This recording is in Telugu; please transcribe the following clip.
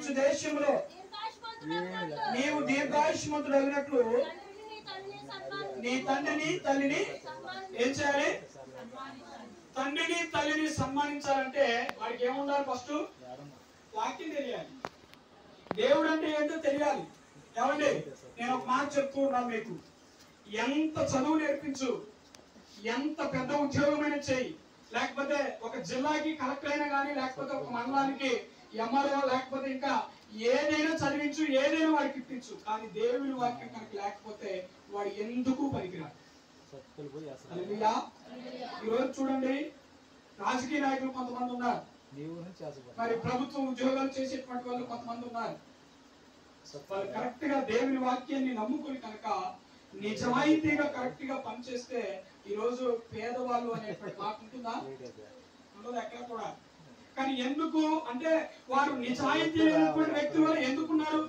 నివసించు దేశంలో నీవు దీర్ఘాయుష్మంతుడు అయినట్లు నీ తండ్రిని తల్లిని ఏం చేయాలి? తండ్రిని తల్లిని సన్మానించాలంటే వాడికి ఏముండాలి? ఫస్ట్ వాక్యం తెలియాలి, దేవుడు అంటే ఏంటో తెలియాలి. ఏమండి, నేను ఒక మాట చెప్తూ ఉన్నాను మీకు, ఎంత చదువు నేర్పించు, ఎంత పెద్ద ఉద్యోగమైనా చేయి, లేకపోతే ఒక జిల్లాకి కలెక్టర్ అయినా కానీ, లేకపోతే ఒక మండలానికి ఎంఆర్ఓ, లేకపోతే ఇంకా ఏదైనా చదివించు, ఏదైనా వాడికి ఇప్పించు, కానీ దేవుని వాక్యం కనుక లేకపోతే వాడు ఎందుకు పనికిరాడు. ఈరోజు చూడండి, రాజకీయ నాయకులు కొంతమంది ఉన్నారు, మరి ప్రభుత్వ ఉద్యోగాలు చేసేటువంటి వాళ్ళు కొంతమంది ఉన్నారు. వాళ్ళు కరెక్ట్ గా దేవుని వాక్యాన్ని నమ్ముకుని కనుక నిజాయితీగా కరెక్ట్ గా పనిచేస్తే ఈ రోజు పేదవాళ్ళు అనేటువంటి మాట ఉంటుందా? ఉండదు ఎక్కడ కూడా. కానీ ఎందుకు అంటే వారు నిజాయితీ లేనటువంటి వ్యక్తులు ఎందుకున్నారు?